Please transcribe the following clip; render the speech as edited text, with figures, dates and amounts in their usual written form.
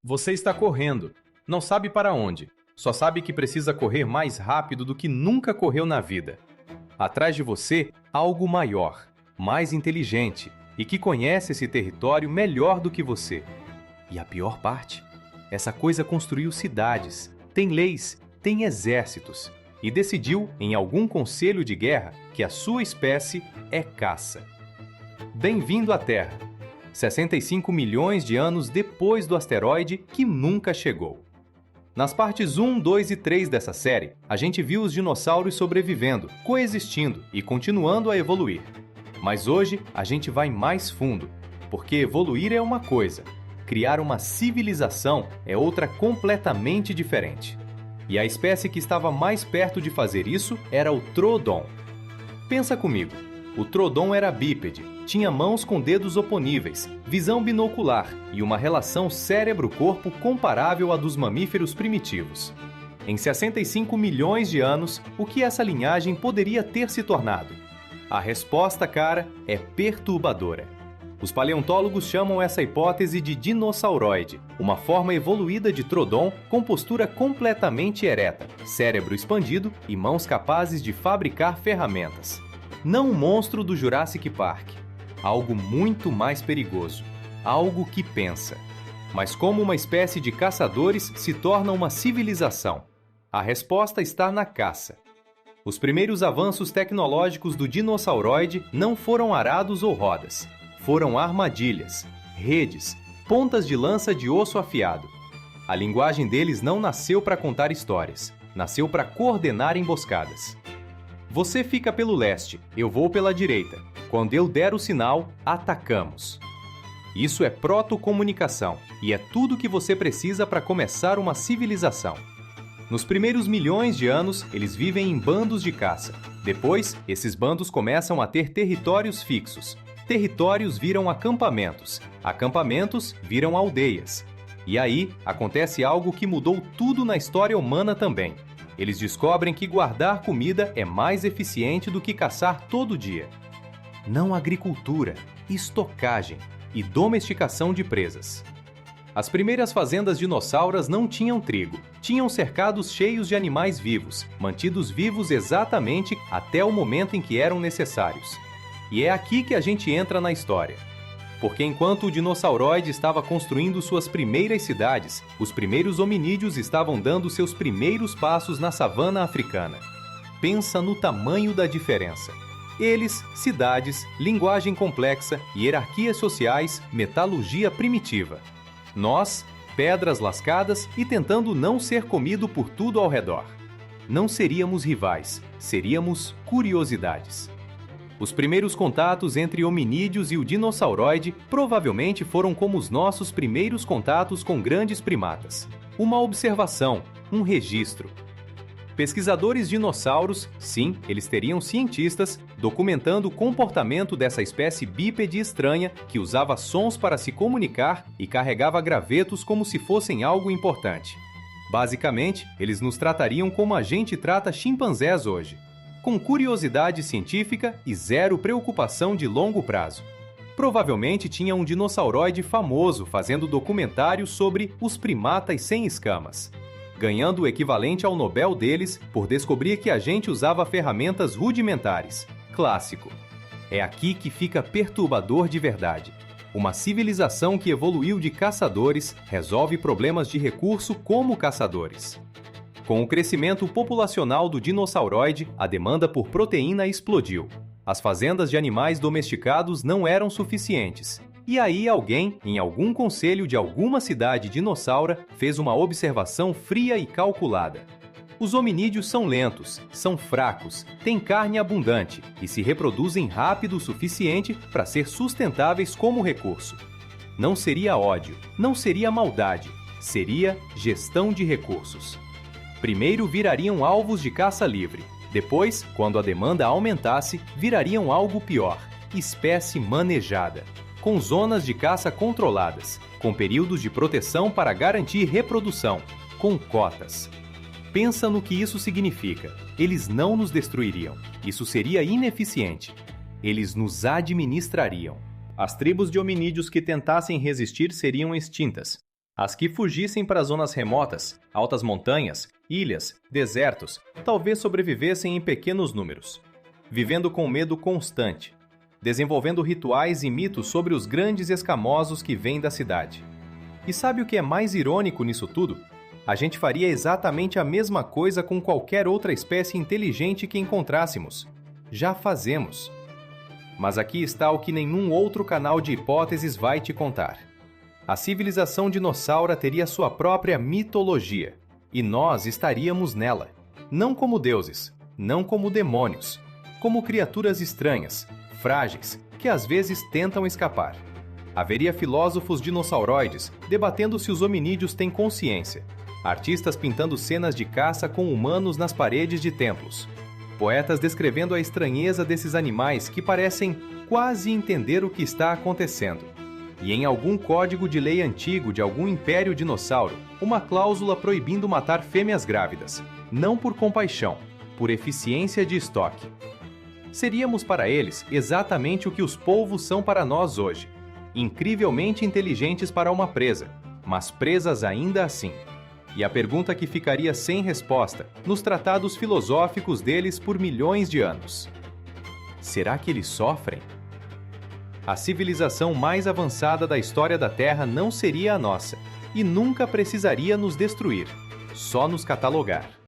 Você está correndo, não sabe para onde, só sabe que precisa correr mais rápido do que nunca correu na vida. Atrás de você, há algo maior, mais inteligente e que conhece esse território melhor do que você. E a pior parte? Essa coisa construiu cidades, tem leis, tem exércitos e decidiu, em algum conselho de guerra, que a sua espécie é caça. Bem-vindo à Terra! 65 milhões de anos depois do asteroide que nunca chegou. Nas partes 1, 2 e 3 dessa série, a gente viu os dinossauros sobrevivendo, coexistindo e continuando a evoluir. Mas hoje a gente vai mais fundo, porque evoluir é uma coisa, criar uma civilização é outra completamente diferente. E a espécie que estava mais perto de fazer isso era o Troodon. Pensa comigo, o Troodon era bípede, tinha mãos com dedos oponíveis, visão binocular e uma relação cérebro-corpo comparável à dos mamíferos primitivos. Em 65 milhões de anos, o que essa linhagem poderia ter se tornado? A resposta, cara, é perturbadora. Os paleontólogos chamam essa hipótese de dinossauroide, uma forma evoluída de Troodon com postura completamente ereta, cérebro expandido e mãos capazes de fabricar ferramentas. Não um monstro do Jurassic Park. Algo muito mais perigoso. Algo que pensa. Mas como uma espécie de caçadores se torna uma civilização? A resposta está na caça. Os primeiros avanços tecnológicos do dinossauroide não foram arados ou rodas. Foram armadilhas, redes, pontas de lança de osso afiado. A linguagem deles não nasceu para contar histórias. Nasceu para coordenar emboscadas. Você fica pelo leste, eu vou pela direita. Quando eu der o sinal, atacamos. Isso é protocomunicação e é tudo que você precisa para começar uma civilização. Nos primeiros milhões de anos, eles vivem em bandos de caça. Depois, esses bandos começam a ter territórios fixos. Territórios viram acampamentos. Acampamentos viram aldeias. E aí, acontece algo que mudou tudo na história humana também. Eles descobrem que guardar comida é mais eficiente do que caçar todo dia. Não agricultura, estocagem e domesticação de presas. As primeiras fazendas dinossauras não tinham trigo, tinham cercados cheios de animais vivos, mantidos vivos exatamente até o momento em que eram necessários. E é aqui que a gente entra na história. Porque enquanto o dinossauroide estava construindo suas primeiras cidades, os primeiros hominídeos estavam dando seus primeiros passos na savana africana. Pensa no tamanho da diferença. Eles, cidades, linguagem complexa, hierarquias sociais, metalurgia primitiva. Nós, pedras lascadas e tentando não ser comido por tudo ao redor. Não seríamos rivais, seríamos curiosidades. Os primeiros contatos entre hominídeos e o dinossauroide provavelmente foram como os nossos primeiros contatos com grandes primatas. Uma observação, um registro. Pesquisadores dinossauros, sim, eles teriam cientistas, documentando o comportamento dessa espécie bípede estranha que usava sons para se comunicar e carregava gravetos como se fossem algo importante. Basicamente, eles nos tratariam como a gente trata chimpanzés hoje, com curiosidade científica e zero preocupação de longo prazo. Provavelmente tinha um dinossauroide famoso fazendo documentários sobre os primatas sem escamas, ganhando o equivalente ao Nobel deles por descobrir que a gente usava ferramentas rudimentares. Clássico. É aqui que fica perturbador de verdade. Uma civilização que evoluiu de caçadores resolve problemas de recurso como caçadores. Com o crescimento populacional do dinossauroide, a demanda por proteína explodiu. As fazendas de animais domesticados não eram suficientes. E aí alguém, em algum conselho de alguma cidade dinossaura, fez uma observação fria e calculada. Os hominídeos são lentos, são fracos, têm carne abundante e se reproduzem rápido o suficiente para ser sustentáveis como recurso. Não seria ódio, não seria maldade, seria gestão de recursos. Primeiro virariam alvos de caça livre. Depois, quando a demanda aumentasse, virariam algo pior, espécie manejada, com zonas de caça controladas, com períodos de proteção para garantir reprodução, com cotas. Pensa no que isso significa. Eles não nos destruiriam. Isso seria ineficiente. Eles nos administrariam. As tribos de hominídeos que tentassem resistir seriam extintas. As que fugissem para zonas remotas, altas montanhas, ilhas, desertos, talvez sobrevivessem em pequenos números, vivendo com medo constante, desenvolvendo rituais e mitos sobre os grandes escamosos que vêm da cidade. E sabe o que é mais irônico nisso tudo? A gente faria exatamente a mesma coisa com qualquer outra espécie inteligente que encontrássemos. Já fazemos. Mas aqui está o que nenhum outro canal de hipóteses vai te contar. A civilização dinossauro teria sua própria mitologia, e nós estaríamos nela. Não como deuses, não como demônios, como criaturas estranhas, frágeis, que às vezes tentam escapar. Haveria filósofos dinossauroides debatendo se os hominídeos têm consciência, artistas pintando cenas de caça com humanos nas paredes de templos, poetas descrevendo a estranheza desses animais que parecem quase entender o que está acontecendo. E em algum código de lei antigo de algum império dinossauro, uma cláusula proibindo matar fêmeas grávidas, não por compaixão, por eficiência de estoque. Seríamos para eles exatamente o que os polvos são para nós hoje, incrivelmente inteligentes para uma presa, mas presas ainda assim. E a pergunta que ficaria sem resposta nos tratados filosóficos deles por milhões de anos: será que eles sofrem? A civilização mais avançada da história da Terra não seria a nossa, e nunca precisaria nos destruir, só nos catalogar.